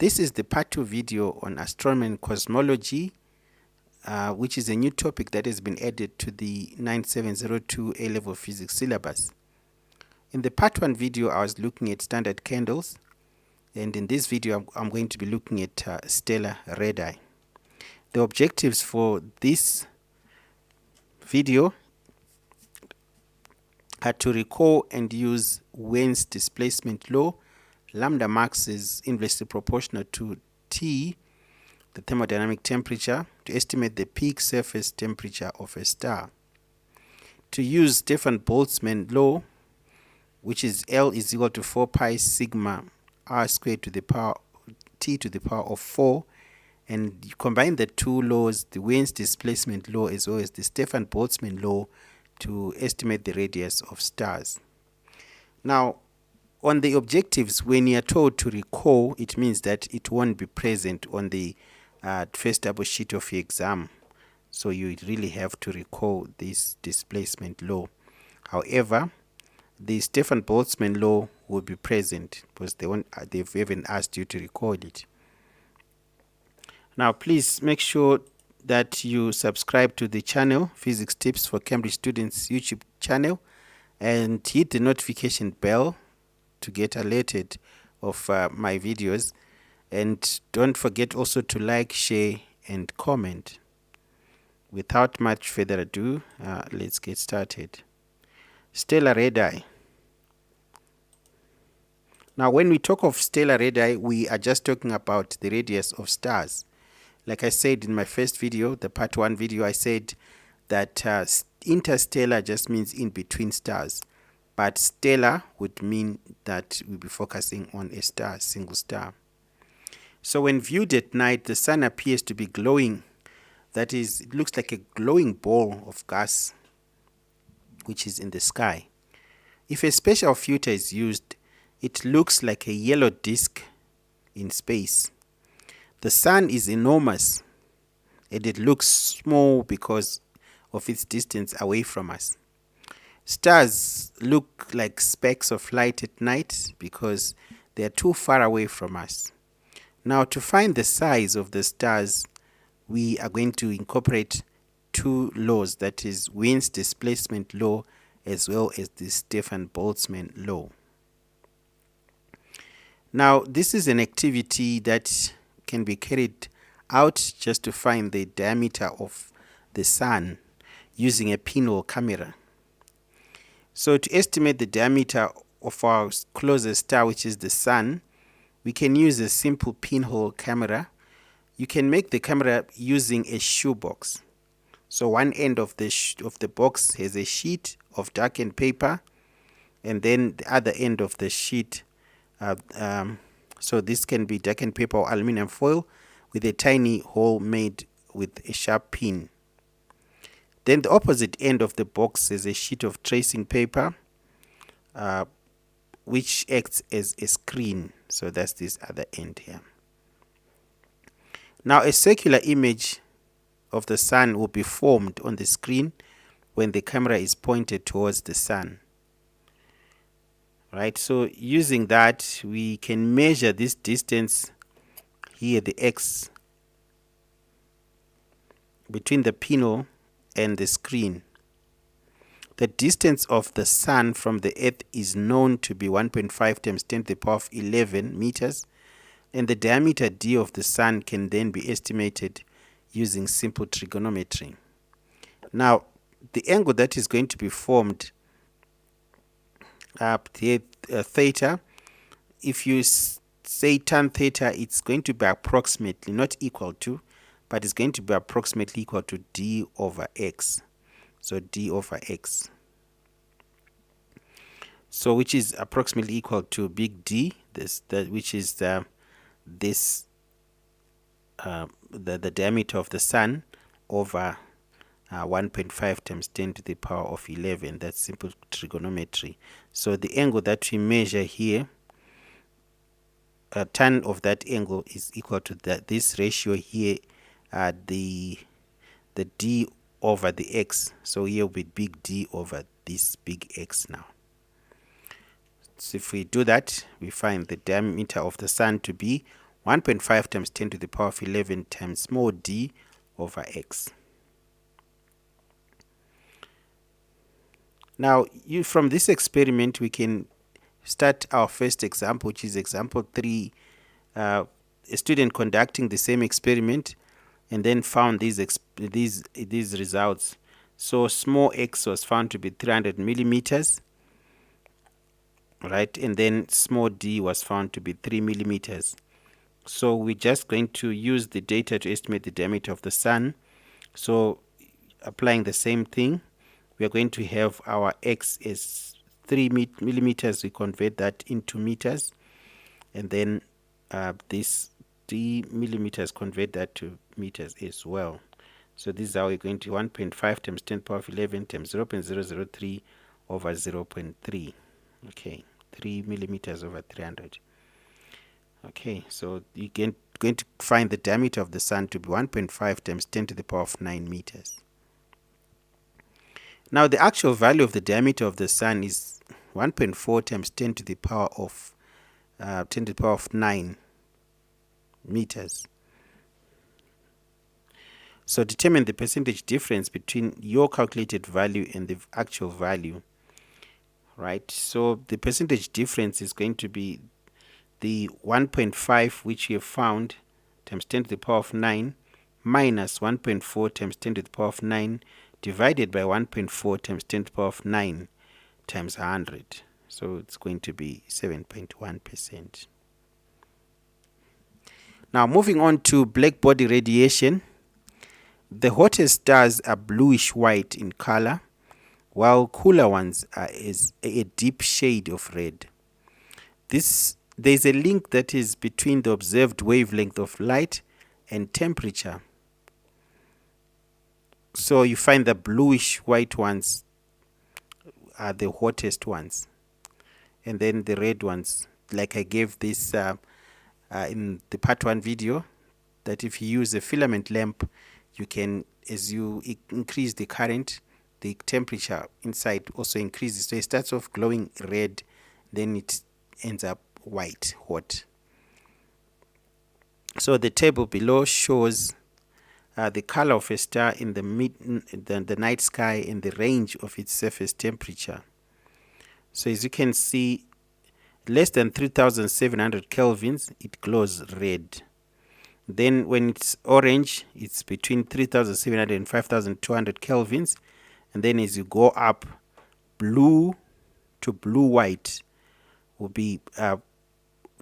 This is the part 2 video on Astronomy Cosmology, which is a new topic that has been added to the 9702 A-level physics syllabus. In the part 1 video, I was looking at standard candles, and in this video, I'm going to be looking at stellar radii. The objectives for this video are to recall and use Wien's displacement law. Lambda max is inversely proportional to T, the thermodynamic temperature, to estimate the peak surface temperature of a star. To use Stefan-Boltzmann law, which is L is equal to 4 pi sigma r squared to the power T to the power of 4, and you combine the two laws, the Wien's displacement law as well as the Stefan-Boltzmann law, to estimate the radius of stars. Now, on the objectives, when you are told to recall, it means that it won't be present on the first double sheet of your exam. So you really have to recall this displacement law. However, the Stefan-Boltzmann law will be present because they've even asked you to recall it. Now, please make sure that you subscribe to the channel, Physics Tips for Cambridge Students YouTube channel, and hit the notification bell to get alerted of my videos. And don't forget also to like, share, and comment. Without much further ado, let's get started. Stellar radii. Now, when we talk of stellar radii, we are just talking about the radius of stars. Like I said in my first video, the part 1 video, I said that interstellar just means in between stars. But stellar would mean that we'll be focusing on a star, single star. So when viewed at night, the sun appears to be glowing. That is, it looks like a glowing ball of gas, which is in the sky. If a special filter is used, it looks like a yellow disk in space. The sun is enormous, and it looks small because of its distance away from us. Stars look like specks of light at night because they are too far away from us. Now, to find the size of the stars, we are going to incorporate two laws, that is Wien's displacement law as well as the Stefan-Boltzmann law. Now, this is an activity that can be carried out just to find the diameter of the sun using a pinhole camera. So to estimate the diameter of our closest star, which is the sun, we can use a simple pinhole camera. You can make the camera using a shoebox. So one end of the box has a sheet of darkened paper, and then the other end of the sheet, so this can be darkened paper or aluminum foil with a tiny hole made with a sharp pin. Then the opposite end of the box is a sheet of tracing paper, which acts as a screen. So that's this other end here. Now, a circular image of the sun will be formed on the screen when the camera is pointed towards the sun. Right, so using that, we can measure this distance here, the x, between the pinhole and the screen. The distance of the sun from the earth is known to be 1.5 times 10 to the power of 11 meters, and the diameter d of the sun can then be estimated using simple trigonometry. Now, the angle that is going to be formed up here, theta, if you say tan theta, it's going to be approximately, not equal to, but it's going to be approximately equal to d over x. So d over x. So which is approximately equal to big D, which is the diameter of the sun over 1.5 times 10 to the power of 11. That's simple trigonometry. So the angle that we measure here, tan of that angle is equal to this ratio here, the d over the x. So here will be big D over this big X now. So if we do that, we find the diameter of the sun to be 1.5 times 10 to the power of 11 times small d over x. Now, from this experiment, we can start our first example, which is example 3. A student conducting the same experiment and then found these results. So small x was found to be 300 millimeters, right? And then small d was found to be 3 millimeters. So we're just going to use the data to estimate the diameter of the sun. So applying the same thing, we are going to have our x is 3 millimeters. We convert that into meters, and then this 3 millimeters, convert that to meters as well. So this is how we're going to 1.5 times 10 to the power of 11 times 0.003 over 0.3. Okay, 3 millimeters over 300. Okay, so you're going to find the diameter of the sun to be 1.5 times 10 to the power of 9 meters. Now the actual value of the diameter of the sun is 1.4 times 10 to the power of 10 to the power of 9 meters. So determine the percentage difference between your calculated value and the actual value. Right? So the percentage difference is going to be the 1.5 which we have found times 10 to the power of 9 minus 1.4 times 10 to the power of 9 divided by 1.4 times 10 to the power of 9 times 100. So it's going to be 7.1%. Now moving on to blackbody radiation. The hottest stars are bluish white in color, while cooler ones are a deep shade of red. There's a link that is between the observed wavelength of light and temperature. So you find the bluish white ones are the hottest ones, and then the red ones, like I gave this in the part 1 video, that if you use a filament lamp, you can, as you increase the current, the temperature inside also increases. So it starts off glowing red, then it ends up white, hot. So the table below shows the color of a star in the night sky and the range of its surface temperature. So as you can see, less than 3,700 kelvins, it glows red. Then when it's orange, it's between 3,700 and 5,200 kelvins. And then as you go up, blue to blue-white will be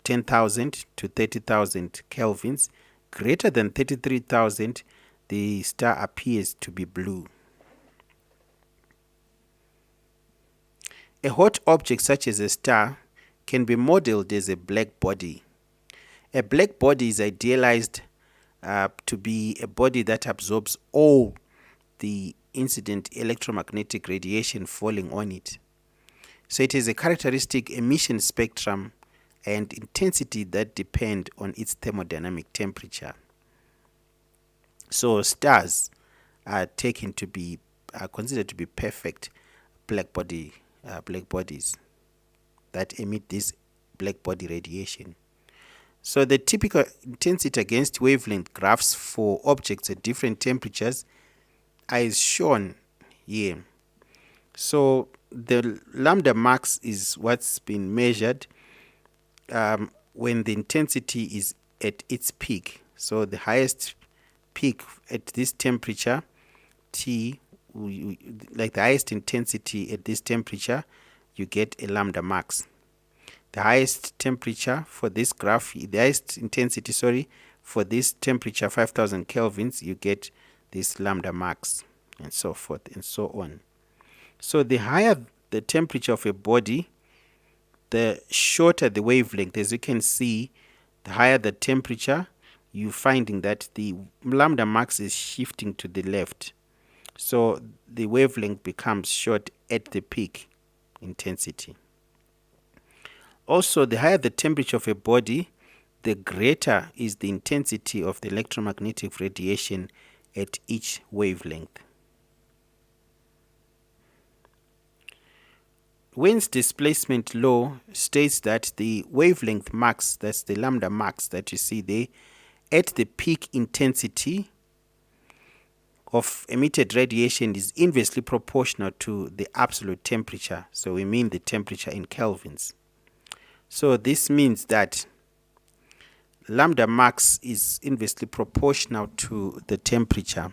10,000 to 30,000 kelvins. Greater than 33,000, the star appears to be blue. A hot object such as a star can be modeled as a black body. A black body is idealized to be a body that absorbs all the incident electromagnetic radiation falling on it. So it has a characteristic emission spectrum and intensity that depend on its thermodynamic temperature. So stars are considered to be perfect black bodies that emit this black body radiation. So the typical intensity against wavelength graphs for objects at different temperatures is shown here. So the lambda max is what's been measured when the intensity is at its peak. So the highest peak at this temperature T, like the highest intensity at this temperature, you get a lambda max. The highest temperature for this graph, the highest intensity, for this temperature, 5,000 kelvins, you get this lambda max, and so forth and so on. So the higher the temperature of a body, the shorter the wavelength. As you can see, the higher the temperature, you're finding that the lambda max is shifting to the left. So the wavelength becomes short at the peak intensity. Also, the higher the temperature of a body, the greater is the intensity of the electromagnetic radiation at each wavelength. Wien's displacement law states that the wavelength max, that's the lambda max that you see there, at the peak intensity of emitted radiation is inversely proportional to the absolute temperature. So we mean the temperature in kelvins. So this means that lambda max is inversely proportional to the temperature.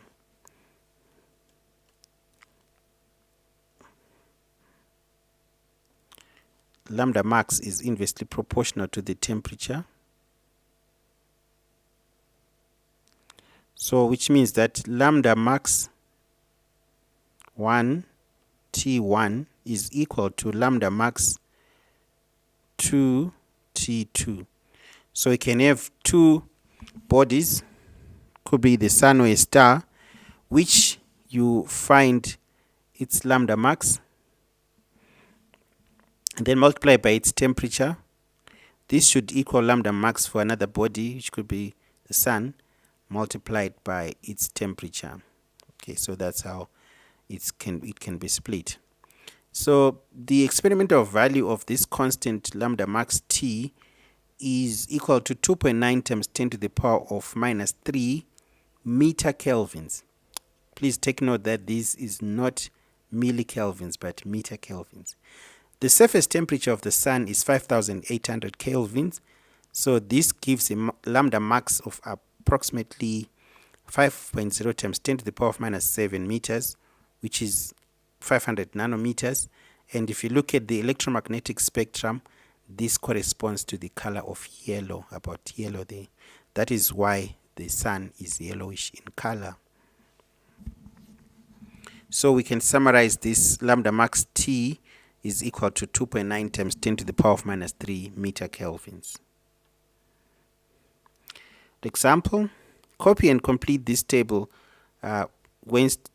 Lambda max is inversely proportional to the temperature. So which means that lambda max 1 T1 is equal to lambda max 2 T2. So we can have two bodies, could be the sun or a star, which you find its lambda max and then multiply by its temperature. This should equal lambda max for another body, which could be the sun, multiplied by its temperature. Okay, so that's how it can be split. So the experimental value of this constant lambda max T is equal to 2.9 times 10 to the power of minus 3 meter kelvins. Please take note that this is not millikelvins but meter kelvins. The surface temperature of the sun is 5,800 kelvins. So this gives a lambda max of approximately 5.0 times 10 to the power of minus 7 meters, which is 500 nanometers. And if you look at the electromagnetic spectrum, this corresponds to the color of yellow, about yellow there. That is why the sun is yellowish in color. So we can summarize this: lambda max T is equal to 2.9 times 10 to the power of minus 3 meter kelvins. The example: copy and complete this table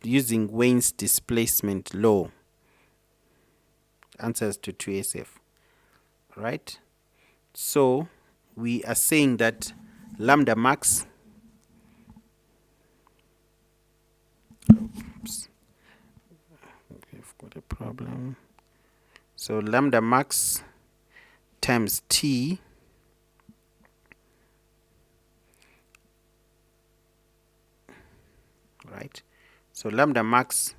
using Wien's displacement law. Answers to 2SF. Right? So we are saying that lambda max, oops, we've got a problem. So lambda max times T right? So lambda max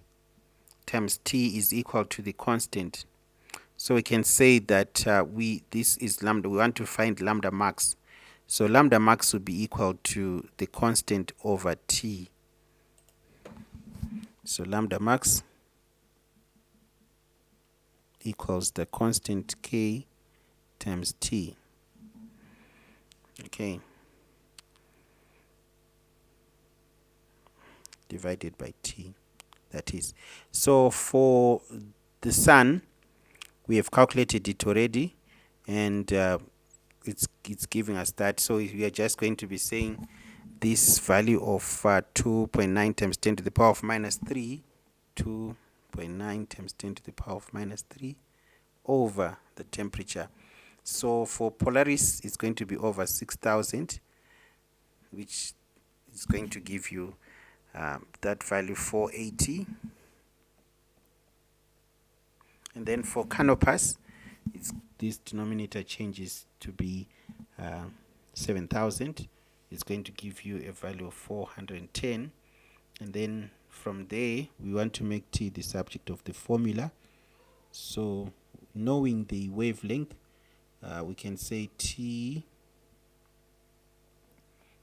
times T is equal to the constant. So we can say that this is lambda. We want to find lambda max. So lambda max would be equal to the constant over T. So lambda max equals the constant K times T. Okay. Divided by T. That is. So for the sun, we have calculated it already, and it's giving us that. So we are just going to be saying this value of 2.9 times 10 to the power of minus 3, 2.9 times 10 to the power of minus 3 over the temperature. So for Polaris, it's going to be over 6,000, which is going to give you that value 480. And then for Canopus, this denominator changes to be 7,000. It's going to give you a value of 410. And then from there, we want to make T the subject of the formula. So knowing the wavelength, we can say T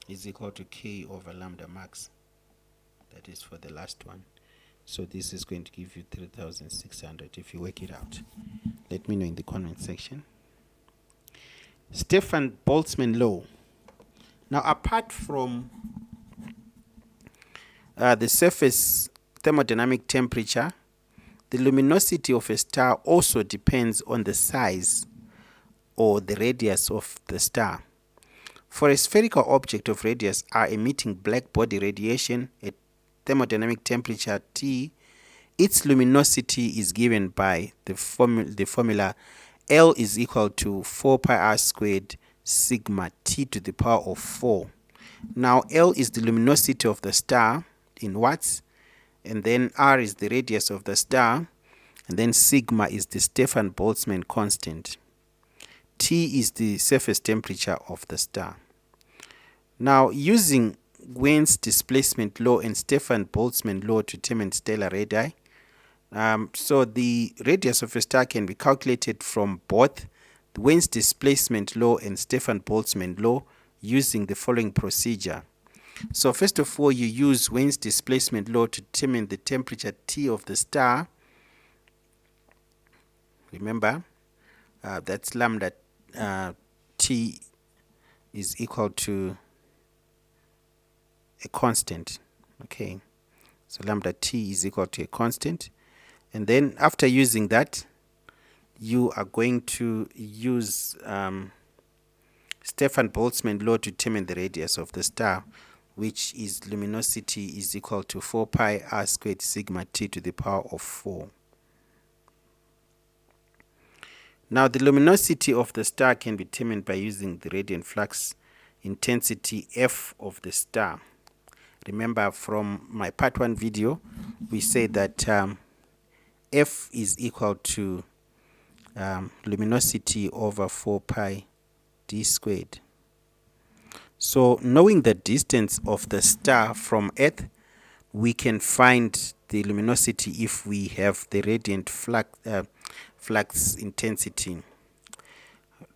is equal to K over lambda max. That is for the last one. So this is going to give you 3,600 if you work it out. Let me know in the comment section. Stefan-Boltzmann law. Now, apart from the surface thermodynamic temperature, the luminosity of a star also depends on the size or the radius of the star. For a spherical object of radius r emitting blackbody radiation at thermodynamic temperature T, its luminosity is given by the formula L is equal to 4 pi r squared sigma T to the power of 4. Now L is the luminosity of the star in watts, and then R is the radius of the star, and then sigma is the Stefan-Boltzmann constant. T is the surface temperature of the star. Now, using Wien's displacement law and Stefan-Boltzmann law to determine stellar radii, so the radius of a star can be calculated from both the Wien's displacement law and Stefan-Boltzmann law using the following procedure. So first of all, you use Wien's displacement law to determine the temperature T of the star. Remember, that's lambda T is equal to a constant. Okay, so lambda T is equal to a constant. And then after using that, you are going to use Stefan-Boltzmann law to determine the radius of the star, which is luminosity is equal to 4 pi r squared sigma T to the power of 4. Now, the luminosity of the star can be determined by using the radiant flux intensity F of the star. Remember from my part 1 video, we said that F is equal to luminosity over 4 pi d squared. So knowing the distance of the star from Earth, we can find the luminosity if we have the radiant flux intensity.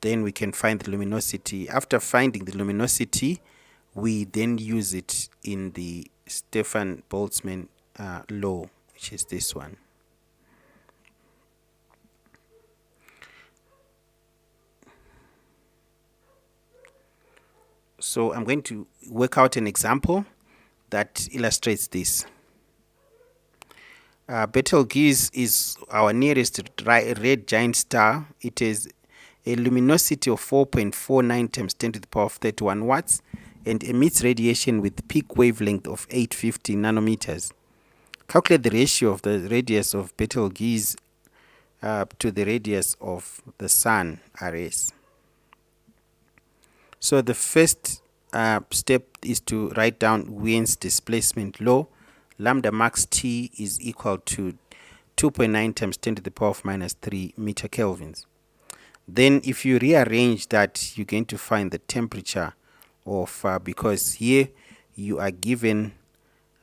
Then we can find the luminosity. After finding the luminosity, we then use it in the Stefan-Boltzmann law, which is this one. So I'm going to work out an example that illustrates this. Betelgeuse is our nearest red giant star. It has a luminosity of 4.49 times 10 to the power of 31 watts and emits radiation with peak wavelength of 850 nanometers. Calculate the ratio of the radius of Betelgeuse to the radius of the Sun, RS. So the first step is to write down Wien's displacement law. Lambda max T is equal to 2.9 times 10 to the power of minus 3 meter kelvins. Then if you rearrange that, you're going to find the temperature of, because here you are given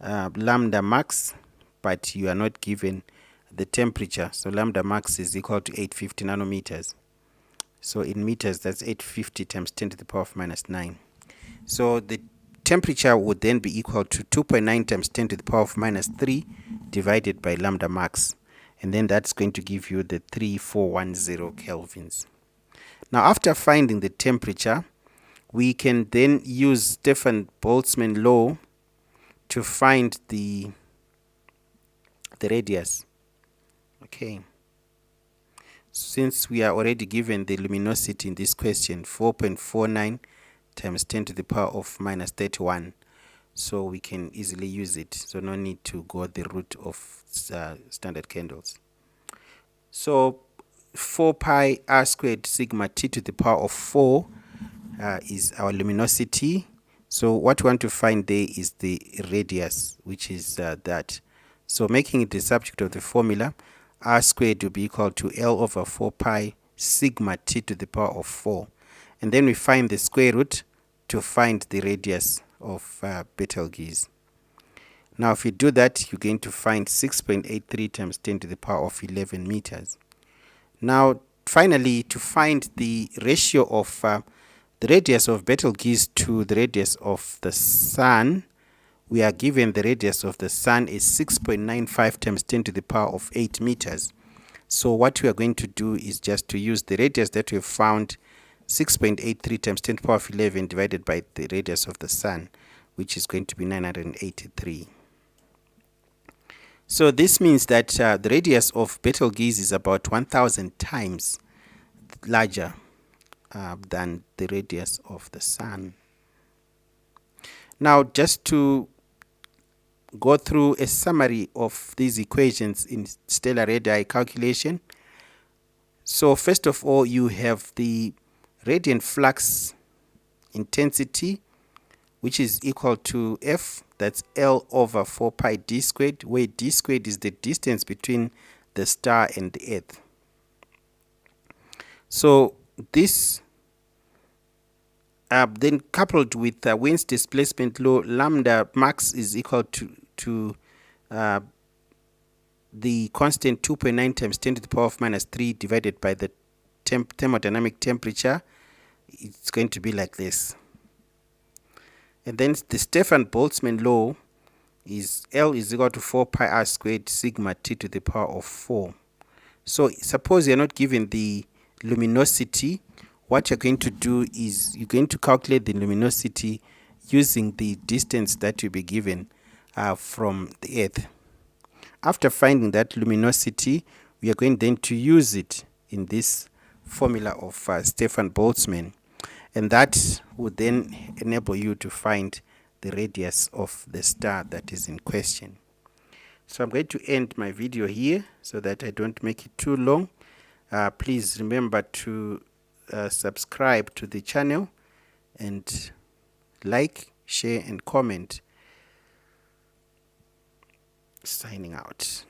lambda max, but you are not given the temperature. So lambda max is equal to 850 nanometers. So in meters, that's 850 times 10 to the power of minus 9. So the temperature would then be equal to 2.9 times 10 to the power of minus 3 divided by lambda max. And then that's going to give you the 3410 kelvins. Now, after finding the temperature, we can then use Stefan-Boltzmann law to find the radius. Okay. Since we are already given the luminosity in this question, 4.49 times 10 to the power of minus 31, so we can easily use it. So no need to go the route of standard candles. So 4 pi r squared sigma T to the power of 4 is our luminosity. So what we want to find there is the radius, which is that. So making it the subject of the formula, r squared will be equal to L over 4 pi sigma T to the power of 4. And then we find the square root to find the radius of Betelgeuse. Now if you do that, you're going to find 6.83 times 10 to the power of 11 meters. Now finally, to find the ratio of the radius of Betelgeuse to the radius of the Sun, we are given the radius of the Sun is 6.95 times 10 to the power of 8 meters. So what we are going to do is just to use the radius that we have found, 6.83 times 10 to the power of 11 divided by the radius of the Sun, which is going to be 983. So this means that the radius of Betelgeuse is about 1,000 times larger than the radius of the Sun. Now, just to go through a summary of these equations in stellar radii calculation. So first of all, you have the radiant flux intensity, which is equal to F, that's L over 4 pi d squared, where d squared is the distance between the star and the Earth. So this then coupled with Wien's displacement law, lambda max is equal to the constant 2.9 times 10 to the power of minus 3 divided by the thermodynamic temperature. It's going to be like this. And then the Stefan-Boltzmann law is L is equal to 4 pi r squared sigma t to the power of 4. So suppose you're not given the luminosity, what you're going to do is you're going to calculate the luminosity using the distance that you'll be given from the Earth. After finding that luminosity, we are going then to use it in this formula of Stefan-Boltzmann, and that would then enable you to find the radius of the star that is in question. So I'm going to end my video here so that I don't make it too long. Please remember to subscribe to the channel and like, share and comment. Signing out.